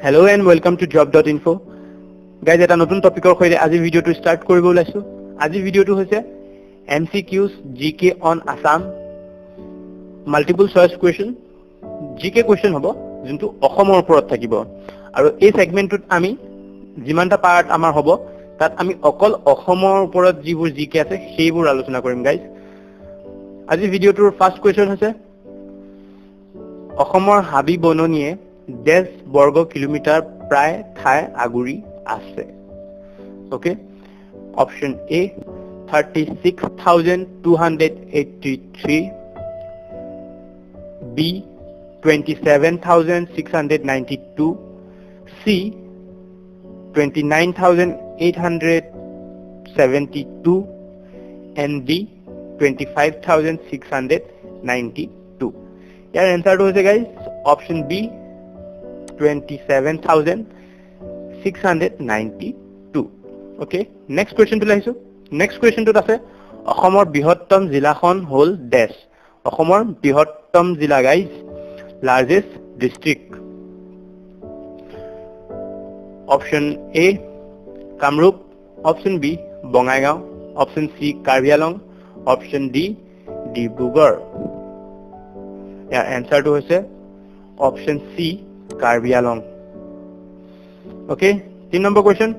Hello and welcome to job.info. Guys, এটা নতুন টপিকৰ সৈতে আজি ভিডিওটো ষ্টাৰ্ট কৰিব ওলাইছো। আজি ভিডিওটো হৈছে MCQs GK on Assam multiple choice question. GK question হ'ব যোনটো অসমৰ ওপৰত থাকিব। আৰু এই সেগমেন্টত আমি যিমানটা পাৰ্ট আমাৰ হ'ব তাত আমি অকল অসমৰ ওপৰত যিবোৰ GK আছে সেইবোৰ আলোচনা কৰিম গাইজ। আজি ভিডিওটোৰ ফাৰ্স্ট কোৱেশ্চন হৈছে অসমৰ হাবি বননিয়ে 10 বৰ্গ কিলোমিটাৰ প্ৰায় ঠাই আগুৰি আছে। Okay, option A 36,283, B 27,692, C 29,872 and D 25,692. ইয়াৰ এনসাৰটো হৈছে guys option B 27,692. Okay, next কোৱেশ্চনটো লাইছো। নেক্সট কোৱেশ্চনটোত আছে অসমৰ বৃহত্তম জিলাখন হ'ল ডেশ। অসমৰ বৃহত্তম জিলা guys largest district. Option A Kamrup, option B Bongaigaon, option C Karbi Anglong, option D Dibrugarh. ইয়াৰ এনসাৰটো হৈছে option C Karbi Anglong. Okay, 3 number question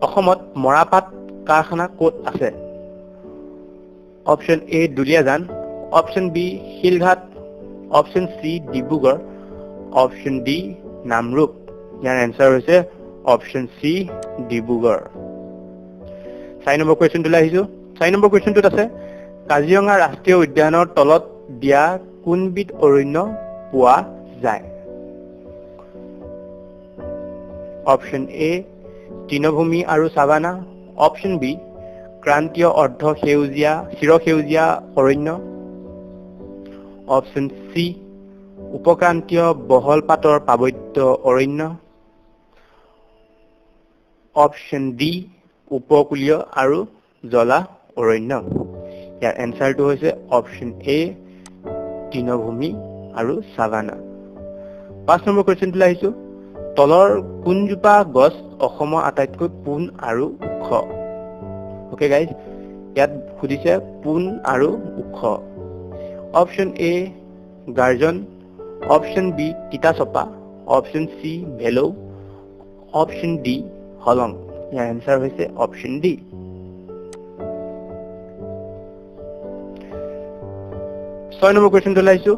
অসমত মৰাপাট কাৰখানা ক'ত আছে? Option A Duliajan, option B Silghat, option C Dibrugarh, option D Namrup. ইয়াৰ এনসাৰ হৈছে অপশন সি ডিব্ৰুগড়। 4 নম্বৰ কুৱেশ্যনটোলৈ আহিছো। 4 নম্বৰ কুৱেশ্যনটোত আছে কাজিৰঙা ৰাষ্ট্ৰীয় উদ্যানৰ তলত দিয়া কোনবিধ অৰণ্য পোৱা যায়? অপশন এ তৃণভূমি আৰু সাভানা, অপশন বি ক্ৰান্তীয় অৰ্ধ সেউজীয়া চিৰসেউজীয়া অৰণ্য, অপশন সি উপক্ৰান্তীয় বহল পাতৰ পাৰ্বত্য অৰণ্য, অপশন ডি উপকূলীয় আৰু জলা অৰণ্য। ইয়াৰ এনসাৰটো হৈছে অপশন এ তৃণভূমি আৰু সাভানা। 5 নম্বৰ কুৱেশ্যনটোলৈ আহিছো। তলৰ কোনজোপা গছ অসমৰ আটাইতকৈ পোন আৰু ওখ? ওকে গাইজ, ইয়াত সুধিছে পোন আৰু ওখ। অপশন এ গাৰ্জন, অপশন বি তিতাচপা, অপশন সি ভেলৌ, অপশন ডি হলং। ইয়াৰ এনসাৰ হৈছে অপশন ডি। ছয় নম্বৰ কুৱেশ্যনটো লাইছো।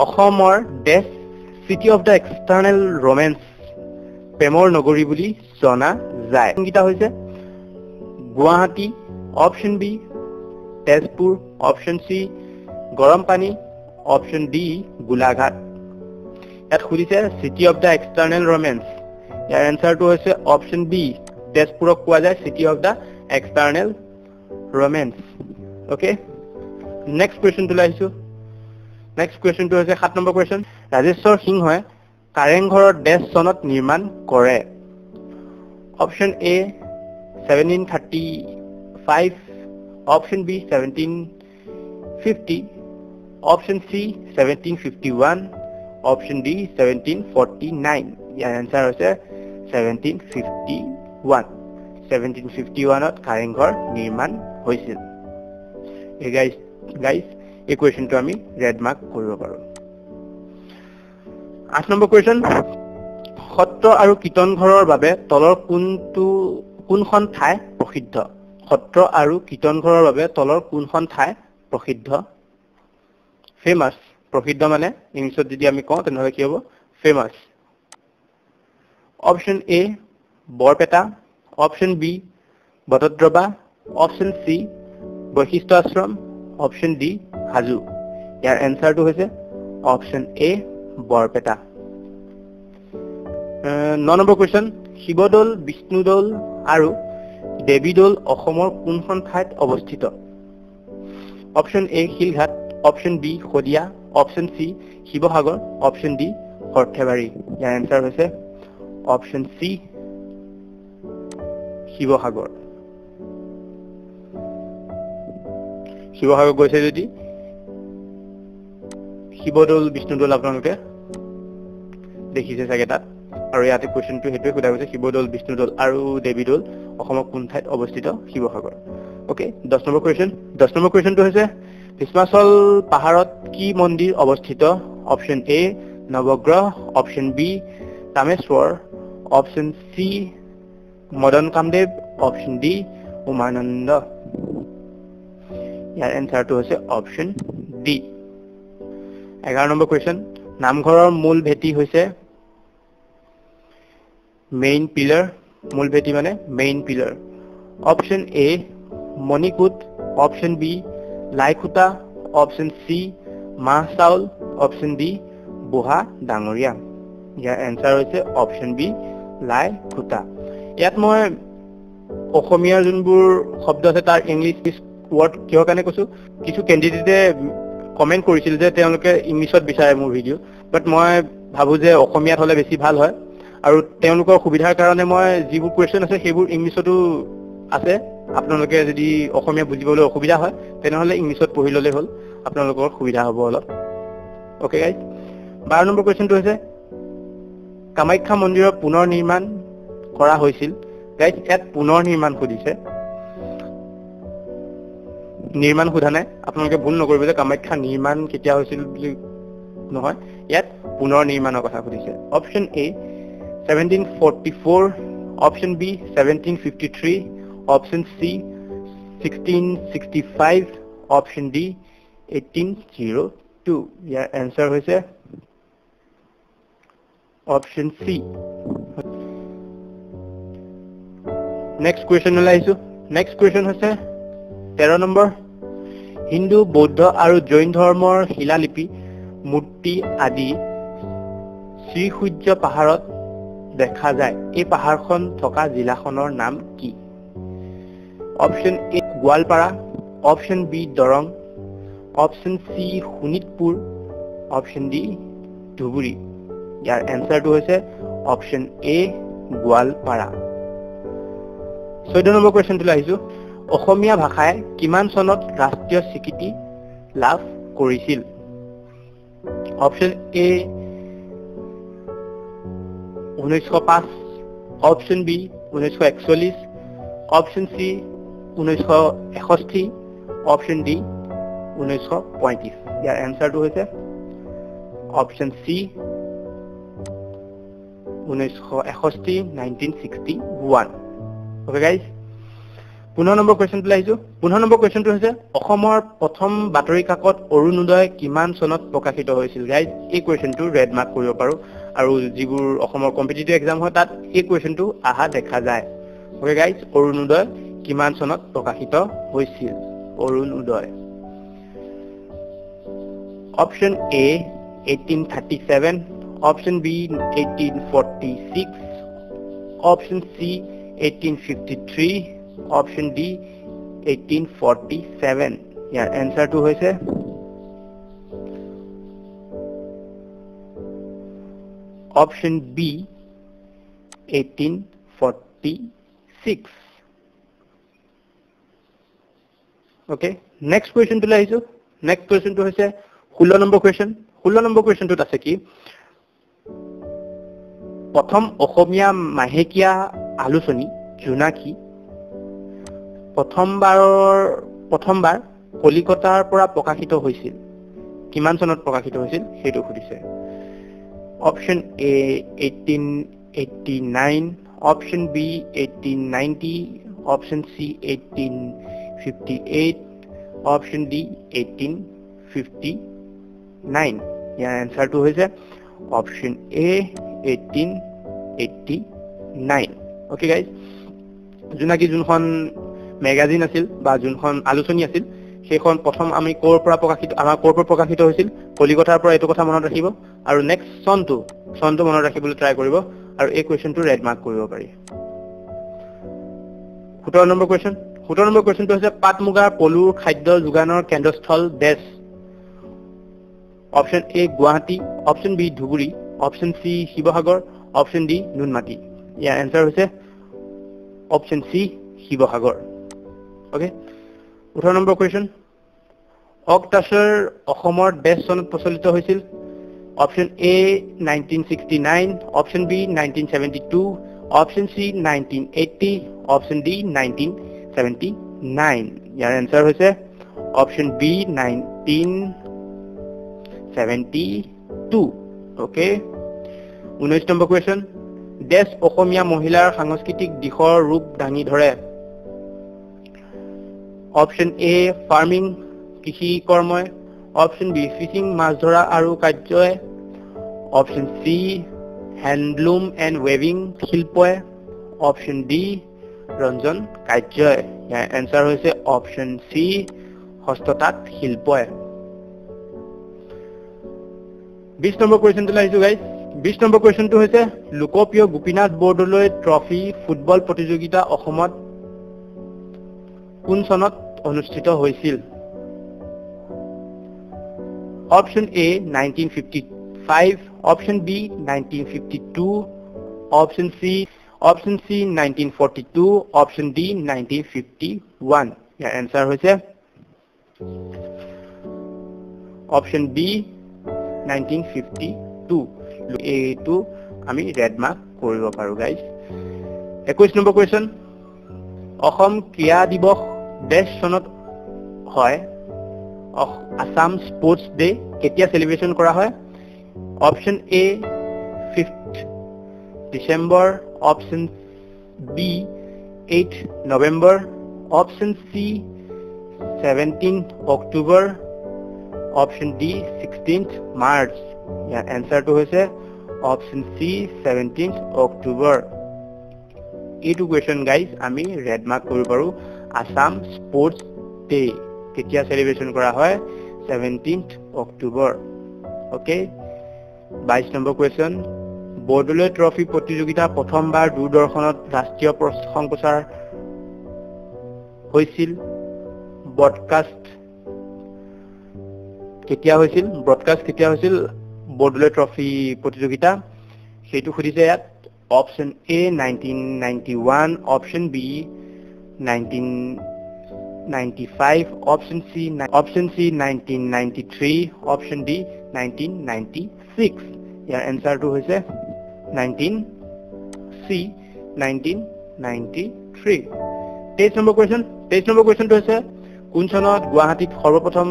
অসমৰ dash city of the external romance প্ৰেমৰ নগৰী বুলি জনা যায়। সংগীতা হৈছে Guwahati, option B Tezpur, option C Garampani, option D Golaghat. ইয়াত সুধিছে city of the external romance. ইয়াৰ এনসাৰটো হৈছে অপশন বি তেজপুৰক কোৱা যায় city of the external ৰোমেন্স। Okay, next কুৱেশ্যনটো আহিছো। নেক্সট কুৱেশ্যনটো হৈছে 7 নম্বৰ কুৱেশ্যন। ৰাজেশ্বৰ সিংহই কাৰেংঘৰৰ ডেশ চনত নিৰ্মাণ কৰে? Option A 1735, option B 1750, option C 1751, option D 1749। ইয়াৰ এনসাৰ হৈছে 1751। 1751ত কাৰেংঘৰ নিৰ্মাণ হৈছিল। গাইজ এই কুৱেশ্যনটো আমি ৰেড মাৰ্ক কৰিব পাৰো। 8 নম্বৰ কুৱেশ্যন। সত্ৰ আৰু কীৰ্তন ঘৰৰ বাবে তলৰ কোনখন ঠাই প্ৰসিদ্ধ? সত্ৰ আৰু কীৰ্তন ঘৰৰ বাবে তলৰ কোনখন ঠাই প্ৰসিদ্ধ? ফেমাছ। প্ৰসিদ্ধ মানে ইংলিছত যদি আমি কওঁ তেনেহ'লে কি হ'ব? Famous. Option A Barpeta, option B Batadrava, option C বৈশিষ্ট্য আশ্ৰম, অপশন ডি হাজো। ইয়াৰ এনসাৰটো হৈছে option A Barpeta. 9 number question. Sivadol, Vishnudol আৰু দেৱীদৌল অসমৰ কোনখন ঠাইত অৱস্থিত? Option A Silghat, option B Sadiya, option C Sivasagar, option D Sarthebari. ইয়াৰ এনসাৰ হৈছে অপশন সি শিৱসাগৰ। শিৱসাগৰ গৈছে যদি শিৱদৌল বিষ্ণুদৌল আপোনালোকে দেখিছে চাগে তাত আৰু ইয়াতে কোৱেশ্চনটো হেতুৱে সোধা গৈছে শিৱদৌল বিষ্ণুদৌল আৰু দেৱীদৌল অসমৰ কোন ঠাইত অৱস্থিত শিৱসাগৰ ওকে 10 নম্বৰ কুৱেশ্চনটো হৈছে ভীষ্মাচল পাহাৰত কি মন্দিৰ অৱস্থিত option A Navagraha option B Rameshwar option C Madan Kamdev option D Umananda ইয়াৰ এনসাৰটো হৈছে অপচন ডি 11 নম্বৰ কুৱেশ্চন নামঘৰৰ মূল ভেটি হৈছে মেইন পিলাৰ মূল ভেটি মানে main pillar option A Manikut option B লাইখুটা অপচন সি মাহ চাউল অপচন ডি বুঢ়া ডাঙৰীয়া ইয়াৰ এনসাৰ হৈছে অপচন বি লাইখুটা ইয়াত মই অসমীয়া যোনবোৰ শব্দ আছে তাৰ ইংলিছ ওয়াৰ্ড কিয় কাৰণে কৈছো কিছু ক্যান্ডিডেটে কমেন্ট কৰিছিল যে তেওঁলোকে ইংলিছত বিচাৰে মোৰ ভিডিও বাট মই ভাবো যে অসমীয়াত হলে বেছি ভাল হয় আৰু তেওঁলোকৰ সুবিধাৰ কাৰণে মই যিবোৰ কোৱেশ্চন আছে সেইবোৰ ইংলিছতো আছে আপোনালোকে যদি অসমীয়া বুজিবলৈ অসুবিধা হয় তেনেহলে ইংলিছত পঢ়ি ললে হ'ল আপোনালোকৰ সুবিধা হ'ব অলপ ওকে গাইস 12 নম্বৰ কোৱেশ্চনটো হৈছে কামাখ্যা মন্দিৰৰ পুনৰ নিৰ্মাণ কৰা হৈছিল গাইস ইয়াত পুনৰ নিৰ্মাণ খুদিছে নিৰ্মাণ খুদা নাই আপোনালোকে ভুল নকৰিব যে কামাখ্যা নিৰ্মাণ কেতিয়া হৈছিল বুলি নহয় ইয়াত পুনৰ নিৰ্মাণৰ কথা খুদিছে option A 1744 option B 1753 option C 1665 option D 1802 ইয়াৰ এনসাৰ হৈছে অপচন সি নেক্সট কোৱেশ্চন লাইছো নেক্সট কোৱেশ্চন হৈছে 13 নম্বৰ হিন্দু বৌদ্ধ আৰু জৈন ধৰ্মৰ শিলালিপি মূৰ্তি আদি শ্ৰীসূৰ্য পাহাৰত দেখা যায় এই পাহাৰখন থকা জিলাখনৰ নাম কি option A Goalpara option B Darrang option C Sonitpur option D Dhubri ইয়াৰ এনসাৰটো হৈছে অপচন এ গোৱালপাৰা 14 নম্বৰ কোৱেশ্চনটো আহিছো অসমীয়া ভাষাই কিমান চনত ৰাষ্ট্ৰীয় স্বীকৃতি লাভ কৰিছিল option A 1905 option B 1941 option C 1961 option D 1935 ইয়াৰ এনসাৰটো হৈছে option C 1961 1961 okay guys 15 number কোৱেশ্চনটো আহিছো 15 নম্বৰ কোৱেশ্চনটো হৈছে অসমৰ প্ৰথম বাতৰি কাকত অৰুণোদয় কিমান চনত প্ৰকাশিত হৈছিল গাইস এই কোৱেশ্চনটো ৰেড মাৰ্ক কৰিব পাৰো আৰু যিবোৰ অসমৰ কম্পিটিটিভ এক্সাম হয় তাত এই কোৱেশ্চনটো আহা দেখা যায় ওকে গাইস অৰুণোদয় কিমান চনত প্ৰকাশিত হৈছিল Arunodoi option A 1837 option B 1846 option C 1853 option D 1847 ইয়াৰ এনসাৰটো হৈছে অপচন বি 1846 ওকে নেক্সট কোৱেশ্চনটো আহিছো নেক্সট কোৱেশ্চনটো হৈছে 16 নম্বৰ কোৱেশ্চন 16 নম্বৰ কোৱেশ্চনটোত আছে কি প্ৰথম অসমীয়া মাহেকীয়া আলোচনী জোনাকী প্ৰথমবাৰ কলিকতাৰ পৰা প্ৰকাশিত হৈছিল কিমান চনত প্ৰকাশিত হৈছিল সেইটো খুদিছে option A 1889 option B 1890 option C 1858 option D 1859 ইয়াৰ এনসাৰটো হৈছে option A 1889 okay guys Jonaki যোনখন মেগাজিন আছিল বা যোনখন আলোচনী আছিল সেইখন প্ৰথম আমি ক'ৰ পৰা প্ৰকাশিত হৈছিল কলিকতাৰ পৰা এইটো কথা মনত ৰাখিব আৰু নেক্সট চনটো মনত ৰাখিবলৈ ট্ৰাই কৰিব আৰু এই কোৱেশ্চনটো ৰেড মাৰ্ক কৰিব পাৰি 17 নম্বৰ কোৱেশ্চনটো হৈছে পাট মুগাৰ পলুৰ খাদ্য যোগানৰ কেন্দ্ৰস্থল দেশ option A Guwahati option B Dhubri option C Sivasagar option D Noonmati ইয়াৰ এনসাৰ হৈছে option C Sivasagar okay 18 number question অক্টাছৰ অসমৰ ডেছ চনত প্ৰচলিত হৈছিল option A 1969 option B 1972 option C 1980 option D 1979 ইয়াৰ आंसर হৈছে option B 1972 okay 19 number question dash Asamiya মহিলাৰ সাংস্কৃতিক দিশৰ ৰূপ দাঙি ধৰে অপশন এ ফাৰ্মিং কৃষি কৰ্ময় অপশন বি ফিশিং মাছ ধৰা আৰু কাৰ্যয় option C handloom and weaving শিল্পয় অপশন ডি ৰঞ্জন কাৰ্যয় ইয়াৰ आंसर হৈছে অপশন সি হস্ততাঁত শিল্পয় 20 নম্বৰ কোৱেশ্চনটো লাইছো গাইস 20 নম্বৰ কোৱেশ্চনটো হৈছে লোকপ্ৰিয় গোপীনাথ বৰদলৈ ট্ৰফি ফুটবল প্ৰতিযোগিতা অসমত কোন চনত অনুষ্ঠিত হৈছিল option A 1955 option B 1952 option C 1942 option D 1951 ইয়াৰ आंसर হৈছে অপশন বি 1952 এইটো আমি ৰেড মাৰ্ক কৰিব পাৰো গাইস 21 নম্বৰ কোৱেশ্চন অসম ক্ৰীড়া দিৱস ডেছ চনত হয় আসাম স্পোর্টস ডে কেতিয়া সেলিব্রেশন করা হয় option A 5th December option B 8th November option C 17th October option D 16th March ইয়াৰ आंसर টো হৈছে অপশন সি 17th অক্টোবৰ এইটো কোৱেশ্চন গাইস আমি ৰেড মাৰ্ক কৰিব পাৰো আসাম স্পোৰ্টস ডে কেতিয়া সেলিব্ৰেশন কৰা হয় 17th October okay 22 number question Bordoloi trophy প্ৰতিযোগিতা প্ৰথমবাৰ দূৰদৰ্শনত ৰাষ্ট্ৰীয় সম্প্ৰচাৰ হৈছিল ব্ৰডকাষ্ট কেতিয়া হৈছিল বৰদলৈ ট্ৰফি প্ৰতিযোগিতা সেইটো খুদিছে ইয়াত option A 1991 option B 1995 option C 1993 option D 1996 ইয়াৰ आंसर টো হৈছে 1993 23 নম্বৰ কোৱেশ্চনটো হৈছে কোন চনত গুৱাহাটীত সৰ্বপ্ৰথম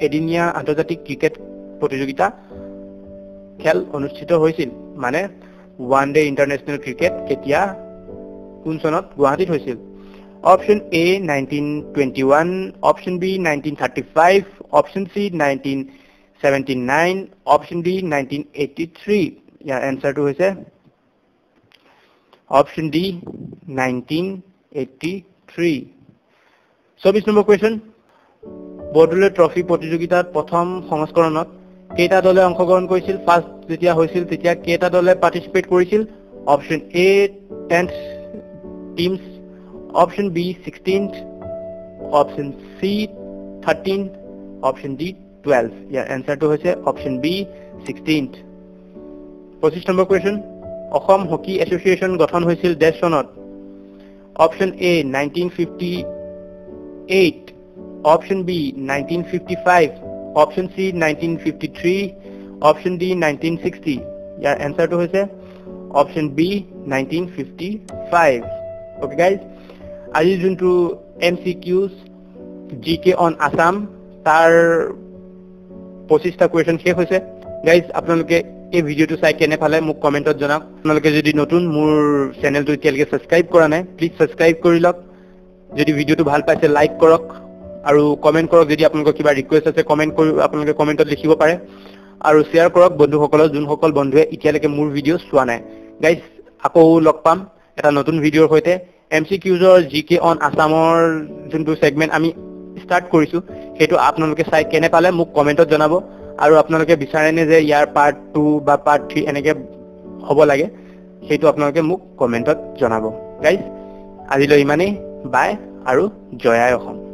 এদিনীয়া আন্তৰ্জাতিক ক্ৰিকেট প্ৰতিযোগিতা খেল অনুষ্ঠিত হৈছিল মানে ওয়ান ডে ইন্টাৰনেশ্যনেল ক্ৰিকেট কেতিয়া কোন চনত গুৱাহাটীত হৈছিল Option A 1921, Option B 1935, Option C 1979, Option D 1983. Yeah, answer to is Option D 1983. So, this number question. Bordoloi trophy প্ৰতিযোগিতাত প্ৰথম সংস্কৰণত কেইটা দলে অংশগ্ৰহণ কৰিছিল ফাৰ্স্ট যেতিয়া হৈছিল তেতিয়া কেইটা দলে পাৰ্টিসিপেট কৰিছিল option A 10 teams Option B 16th, Option C 13th, Option D 12. Yeah, answer to is Option B 16th. 25 number question. Assam Hockey Association গঠন হৈছিল ডেছ চনত Option A 1958, Option B 1955, Option C 1953, Option D 1960. Yeah, answer to is Option B 1955. Okay guys. আজি যোনটো MCQs GK on Assam তাৰ 25টা question শেষ হৈছে guys আপোনালোকে এই ভিডিওটো চাই কেনে পালে মোক কমেন্টত জনাওক আপোনালোকে যদি নতুন মোৰ চেনেলটো এতিয়ালৈকে সাবস্ক্ৰাইব কৰা নাই প্লিজ সাবস্ক্ৰাইব কৰি লওক যদি ভিডিওটো ভাল পাইছে লাইক কৰক আৰু কমেন্ট কৰক যদি আপোনালোকৰ কিবা ৰিকুৱেষ্ট আছে কমেন্ট কৰি আপোনালোকে কমেন্টত লিখিব পাৰে আৰু শেয়াৰ কৰক বন্ধুসকলৰ যোনসকল বন্ধুৱে এতিয়ালৈকে মোৰ ভিডিও চোৱা নাই গাইস আকৌ লগ পাম এটা নতুন ভিডিওৰ সৈতে MCQs or GK on Assamor যোনটো সেগমেন্ট আমি স্টাৰ্ট কৰিছো হেতু আপোনালোকে চাই কেনে পালে মোক কমেন্টত জনাব আৰু আপোনালোকে বিচাৰেনে যে ইয়াৰ পাৰ্ট 2 বা পাৰ্ট 3 এনেকে হ'ব লাগে হেতু আপোনালোকে মোক কমেন্টত জনাব গাইস আজিলৈ ইমানেই বাই আৰু জয় আই অসম